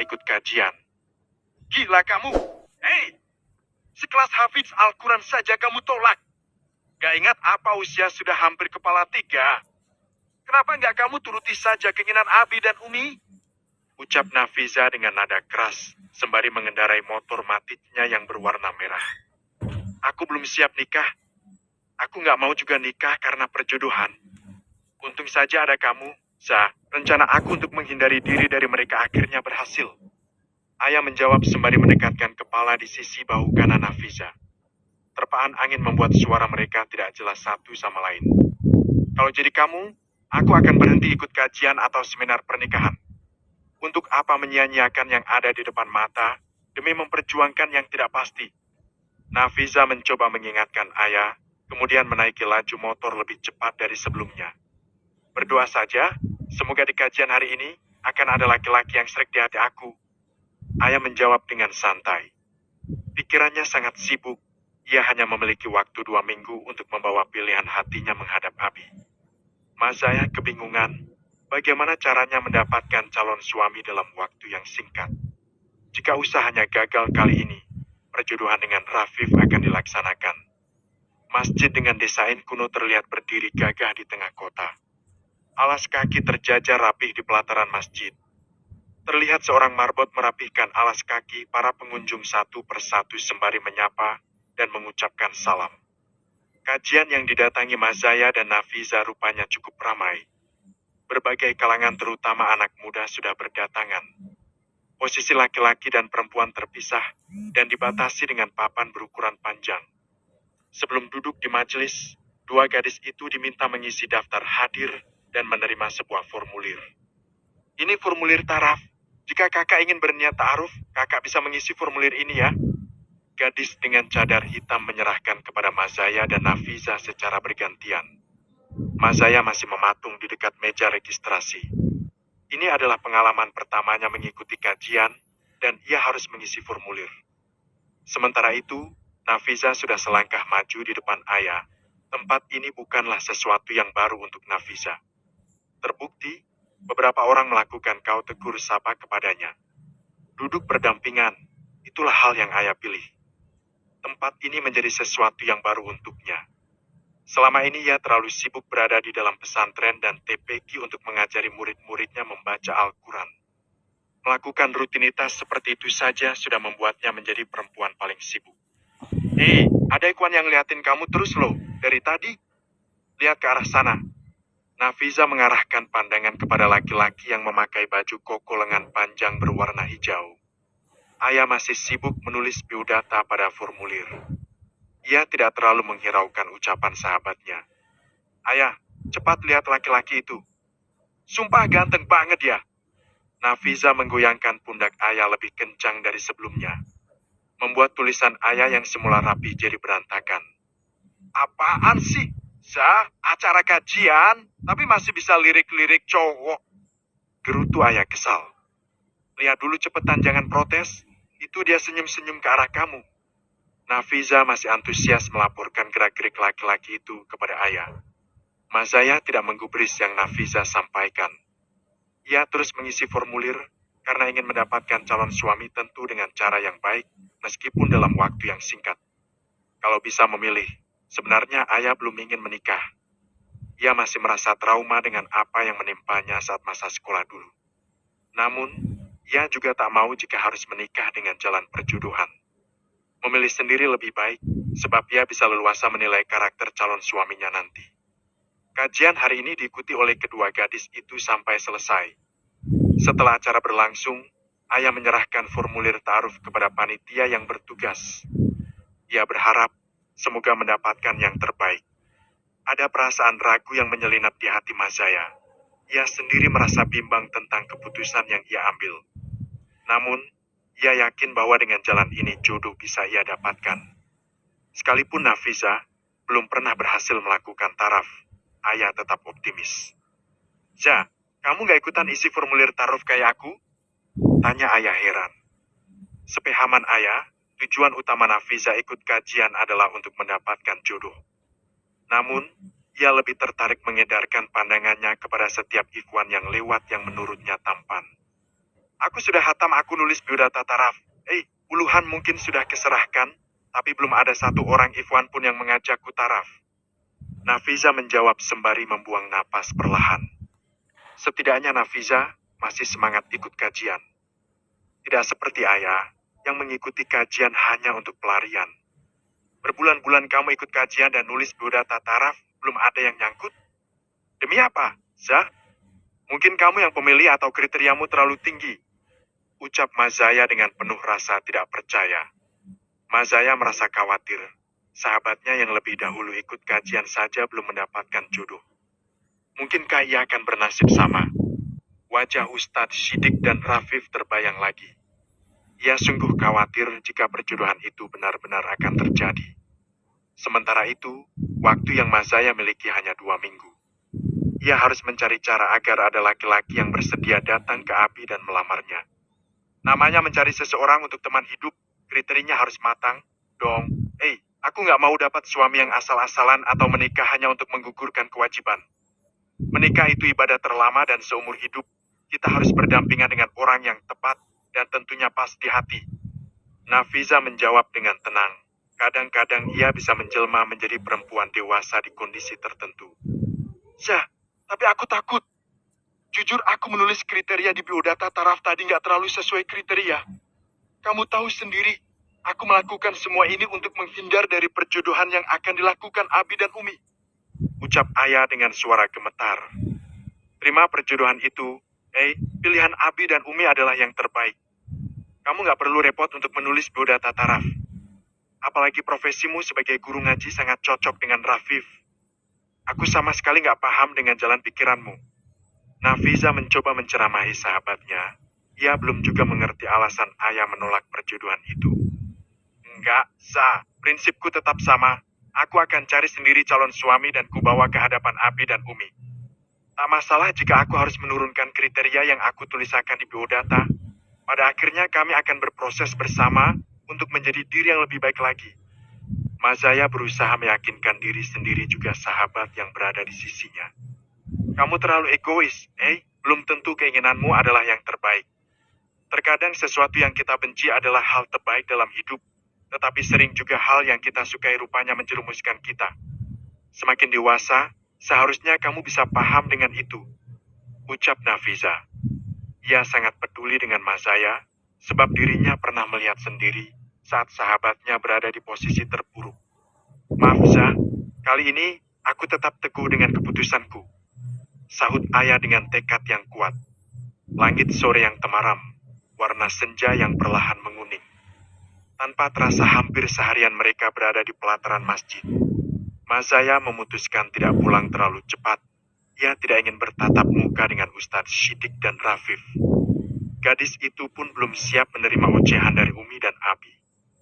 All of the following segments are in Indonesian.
ikut kajian. Gila kamu! Hei! Sekelas Hafiz Al-Quran saja kamu tolak. Gak ingat apa usia sudah hampir kepala 3? Kenapa nggak kamu turuti saja keinginan Abi dan Umi? Ucap Nafiza dengan nada keras, sembari mengendarai motor matiknya yang berwarna merah. Aku belum siap nikah. Aku nggak mau juga nikah karena perjodohan. Untung saja ada kamu, Za. Rencana aku untuk menghindari diri dari mereka akhirnya berhasil. Ayah menjawab sembari mendekatkan kepala di sisi bahu kanan Nafiza. Terpaan angin membuat suara mereka tidak jelas satu sama lain. Kalau jadi kamu, aku akan berhenti ikut kajian atau seminar pernikahan. Untuk apa menyia-nyiakan yang ada di depan mata demi memperjuangkan yang tidak pasti? Nafiza mencoba mengingatkan ayah, kemudian menaiki laju motor lebih cepat dari sebelumnya. Berdoa saja, semoga di kajian hari ini akan ada laki-laki yang serik di hati aku. Ayah menjawab dengan santai. Pikirannya sangat sibuk. Ia hanya memiliki waktu 2 minggu untuk membawa pilihan hatinya menghadap Abi. Mazaya kebingungan bagaimana caranya mendapatkan calon suami dalam waktu yang singkat. Jika usahanya gagal kali ini, perjodohan dengan Rafif akan dilaksanakan. Masjid dengan desain kuno terlihat berdiri gagah di tengah kota. Alas kaki terjajar rapih di pelataran masjid. Terlihat seorang marbot merapihkan alas kaki para pengunjung satu persatu sembari menyapa dan mengucapkan salam. Kajian yang didatangi Mazaya dan Nafiza rupanya cukup ramai. Berbagai kalangan terutama anak muda sudah berdatangan. Posisi laki-laki dan perempuan terpisah dan dibatasi dengan papan berukuran panjang. Sebelum duduk di majelis, 2 gadis itu diminta mengisi daftar hadir dan menerima sebuah formulir. Ini formulir taraf. Jika kakak ingin berniat ta'aruf, kakak bisa mengisi formulir ini ya. Gadis dengan cadar hitam menyerahkan kepada Mazaya dan Nafiza secara bergantian. Mazaya masih mematung di dekat meja registrasi. Ini adalah pengalaman pertamanya mengikuti kajian, dan ia harus mengisi formulir. Sementara itu, Nafiza sudah selangkah maju di depan ayah. Tempat ini bukanlah sesuatu yang baru untuk Nafiza. Terbukti, beberapa orang melakukan kau tegur sapa kepadanya. Duduk berdampingan, itulah hal yang ayah pilih. Tempat ini menjadi sesuatu yang baru untuknya. Selama ini ia terlalu sibuk berada di dalam pesantren dan TPQ untuk mengajari murid-muridnya membaca Al-Quran. Melakukan rutinitas seperti itu saja sudah membuatnya menjadi perempuan paling sibuk. Hei, ada Ikhwan yang liatin kamu terus loh, dari tadi. Lihat ke arah sana. Nafiza mengarahkan pandangan kepada laki-laki yang memakai baju koko lengan panjang berwarna hijau. Ayah masih sibuk menulis biodata pada formulir. Ia tidak terlalu menghiraukan ucapan sahabatnya. Ayah, cepat lihat laki-laki itu. Sumpah ganteng banget ya. Nafiza menggoyangkan pundak ayah lebih kencang dari sebelumnya. Membuat tulisan ayah yang semula rapi jadi berantakan. Apaan sih? Za, acara kajian, tapi masih bisa lirik-lirik cowok. Gerutu ayah kesal. Lihat dulu cepetan, jangan protes. Itu dia senyum-senyum ke arah kamu. Nafiza masih antusias melaporkan gerak-gerik laki-laki itu kepada ayah. Mazaya tidak menggubris yang Nafiza sampaikan. Ia terus mengisi formulir karena ingin mendapatkan calon suami tentu dengan cara yang baik, meskipun dalam waktu yang singkat. Kalau bisa memilih, sebenarnya ayah belum ingin menikah. Ia masih merasa trauma dengan apa yang menimpanya saat masa sekolah dulu. Namun, ia juga tak mau jika harus menikah dengan jalan perjodohan. Memilih sendiri lebih baik, sebab ia bisa leluasa menilai karakter calon suaminya nanti. Kajian hari ini diikuti oleh kedua gadis itu sampai selesai. Setelah acara berlangsung, ayah menyerahkan formulir ta'aruf kepada panitia yang bertugas. Ia berharap semoga mendapatkan yang terbaik. Ada perasaan ragu yang menyelinap di hati Mazaya. Ia sendiri merasa bimbang tentang keputusan yang ia ambil. Namun, ia yakin bahwa dengan jalan ini jodoh bisa ia dapatkan. Sekalipun Nafiza belum pernah berhasil melakukan taraf, ayah tetap optimis. Ja, kamu gak ikutan isi formulir taraf kayak aku? Tanya ayah heran. Sepahaman ayah, tujuan utama Nafiza ikut kajian adalah untuk mendapatkan jodoh. Namun, ia lebih tertarik mengedarkan pandangannya kepada setiap ikhwan yang lewat yang menurutnya tampan. Aku sudah hatam aku nulis biodata taraf. Puluhan mungkin sudah keserahkan, tapi belum ada satu orang Ikhwan pun yang mengajakku taraf. Nafiza menjawab sembari membuang napas perlahan. Setidaknya Nafiza masih semangat ikut kajian. Tidak seperti ayah yang mengikuti kajian hanya untuk pelarian. Berbulan-bulan kamu ikut kajian dan nulis biodata taraf, belum ada yang nyangkut? Demi apa, Zah? Mungkin kamu yang pemilih atau kriteriamu terlalu tinggi. Ucap Mazaya dengan penuh rasa tidak percaya. Mazaya merasa khawatir. Sahabatnya yang lebih dahulu ikut kajian saja belum mendapatkan jodoh. Mungkinkah ia akan bernasib sama? Wajah Ustadz Shidik dan Rafif terbayang lagi. Ia sungguh khawatir jika perjodohan itu benar-benar akan terjadi. Sementara itu, waktu yang Mazaya miliki hanya 2 minggu. Ia harus mencari cara agar ada laki-laki yang bersedia datang ke Abi dan melamarnya. Namanya mencari seseorang untuk teman hidup, kriterinya harus matang, dong. Aku nggak mau dapat suami yang asal-asalan atau menikah hanya untuk menggugurkan kewajiban. Menikah itu ibadah terlama dan seumur hidup, kita harus berdampingan dengan orang yang tepat dan tentunya pas di hati. Nafiza menjawab dengan tenang. Kadang-kadang ia bisa menjelma menjadi perempuan dewasa di kondisi tertentu. Zah, tapi aku takut. Jujur aku menulis kriteria di biodata taraf tadi nggak terlalu sesuai kriteria. Kamu tahu sendiri, aku melakukan semua ini untuk menghindar dari perjodohan yang akan dilakukan Abi dan Umi. Ucap ayah dengan suara gemetar. Terima perjodohan itu, pilihan Abi dan Umi adalah yang terbaik. Kamu nggak perlu repot untuk menulis biodata taraf. Apalagi profesimu sebagai guru ngaji sangat cocok dengan Rafif. Aku sama sekali nggak paham dengan jalan pikiranmu. Nafiza mencoba menceramahi sahabatnya. Ia belum juga mengerti alasan ayah menolak perjodohan itu. Enggak, Za. Prinsipku tetap sama. Aku akan cari sendiri calon suami dan kubawa ke hadapan Abi dan Umi. Tak masalah jika aku harus menurunkan kriteria yang aku tulisakan di biodata. Pada akhirnya kami akan berproses bersama untuk menjadi diri yang lebih baik lagi. Mazaya berusaha meyakinkan diri sendiri juga sahabat yang berada di sisinya. Kamu terlalu egois, belum tentu keinginanmu adalah yang terbaik. Terkadang sesuatu yang kita benci adalah hal terbaik dalam hidup, tetapi sering juga hal yang kita sukai rupanya menjerumuskan kita. Semakin dewasa, seharusnya kamu bisa paham dengan itu. Ucap Nafiza. Ia sangat peduli dengan Mazaya, sebab dirinya pernah melihat sendiri saat sahabatnya berada di posisi terburuk. Maaf, Za, kali ini aku tetap teguh dengan keputusanku. Sahut ayah dengan tekad yang kuat. Langit sore yang temaram, warna senja yang perlahan menguning. Tanpa terasa hampir seharian mereka berada di pelataran masjid. Mazaya memutuskan tidak pulang terlalu cepat. Ia tidak ingin bertatap muka dengan Ustadz Shidik dan Rafif. Gadis itu pun belum siap menerima ocehan dari Umi dan Abi,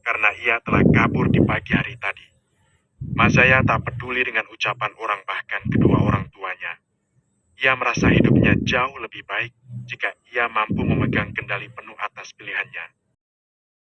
karena ia telah kabur di pagi hari tadi. Mazaya tak peduli dengan ucapan orang bahkan kedua orang tuanya. Ia merasa hidupnya jauh lebih baik jika ia mampu memegang kendali penuh atas pilihannya.